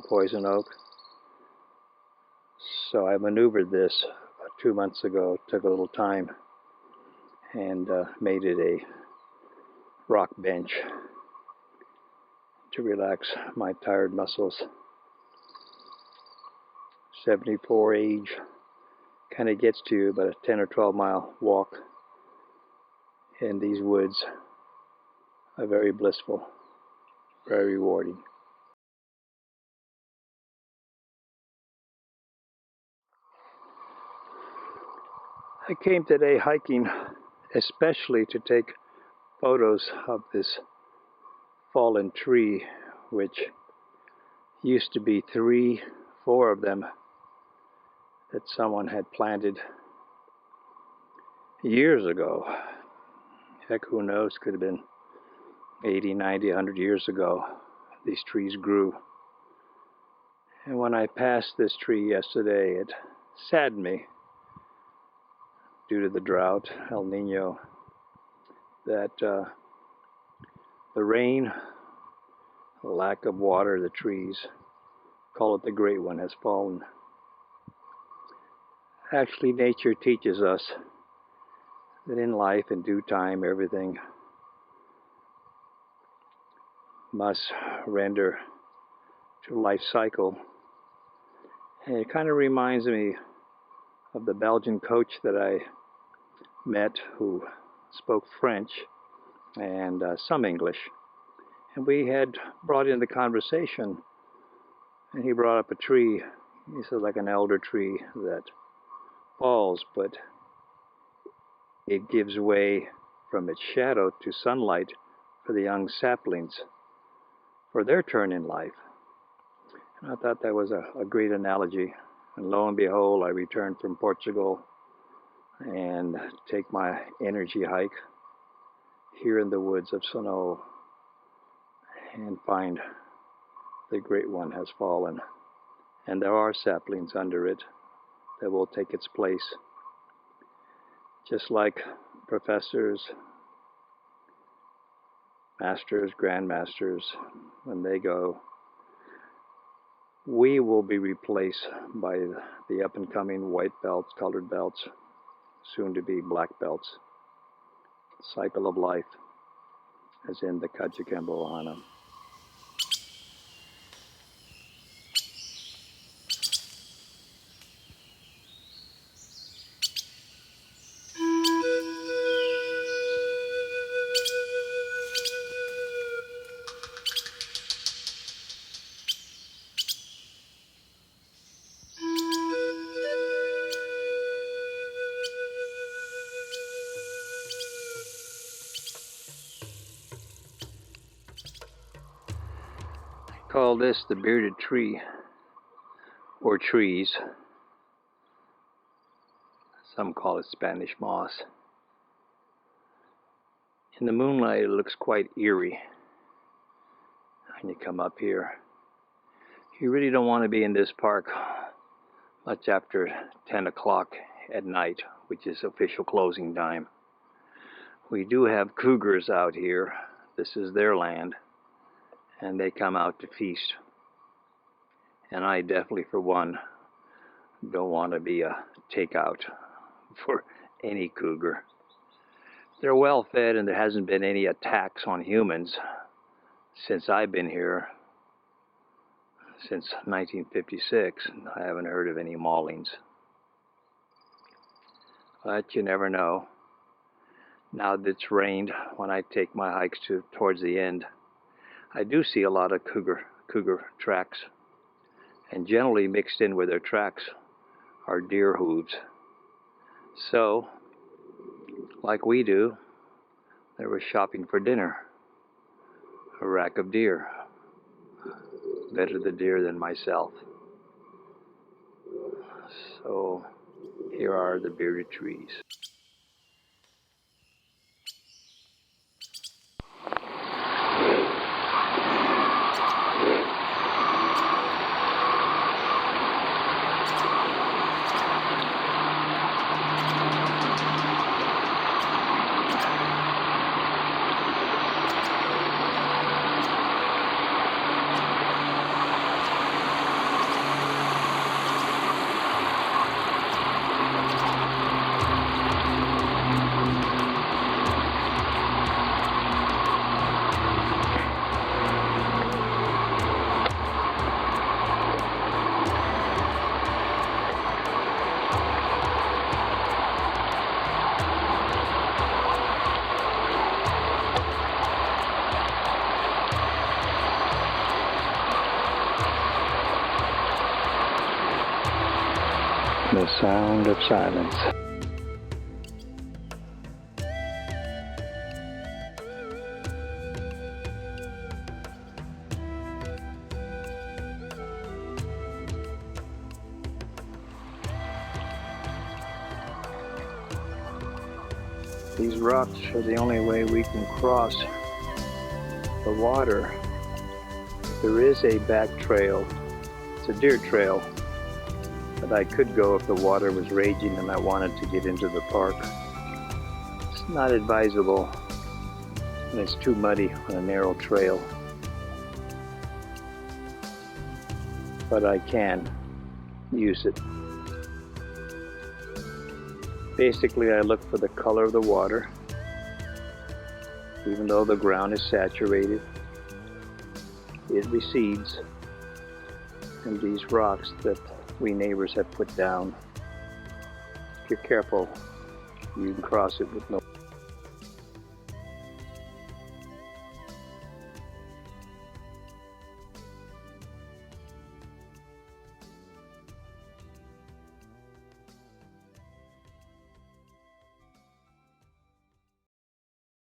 poison oak. So I maneuvered this 2 months ago, took a little time, and made it a rock bench to relax my tired muscles. 74 age kind of gets to you, but a 10 or 12 mile walk in these woods are very blissful, very rewarding. I came today hiking especially to take photos of this fallen tree, which used to be 4 of them that someone had planted years ago. Heck, who knows, could have been 80, 90, 100 years ago. These trees grew. And when I passed this tree yesterday, it saddened me due to the drought, El Nino, that the rain, the lack of water, the trees, call it the great one, has fallen. Actually, nature teaches us that in life, in due time, everything must render to life cycle. And it kind of reminds me of the Belgian coach that I met who spoke French and some English. And we had brought in the conversation, and he brought up a tree. He said, like an elder tree that falls, but it gives way from its shadow to sunlight for the young saplings for their turn in life. And I thought that was a great analogy. And lo and behold, I returned from Portugal and take my energy hike here in the woods of Snow and find the great one has fallen. And there are saplings under it that will take its place. Just like professors, masters, grandmasters, when they go, we will be replaced by the up-and-coming white belts, colored belts, soon to be black belts. Cycle of life, as in the Kajukenbo Ohana. Call this the bearded tree, or trees. Some call it Spanish moss. In the moonlight, it looks quite eerie when you come up here. You really don't want to be in this park much after 10 o'clock at night, which is official closing time. We do have cougars out here. This is their land, and they come out to feast. And I definitely, for one, don't want to be a takeout for any cougar. They're well fed, and there hasn't been any attacks on humans since I've been here, since 1956. I haven't heard of any maulings. But you never know. Now that it's rained, when I take my hikes towards the end, I do see a lot of cougar tracks, and generally mixed in with their tracks are deer hooves. So, like we do, they were shopping for dinner. A rack of deer. Better the deer than myself. So, here are the bearded trees. The sound of silence. These rocks are the only way we can cross the water. There is a back trail. It's a deer trail that I could go if the water was raging and I wanted to get into the park. It's not advisable and it's too muddy on a narrow trail. But I can use it. Basically, I look for the color of the water. Even though the ground is saturated, it recedes. And these rocks that we neighbors have put down, if you're careful, you can cross it with no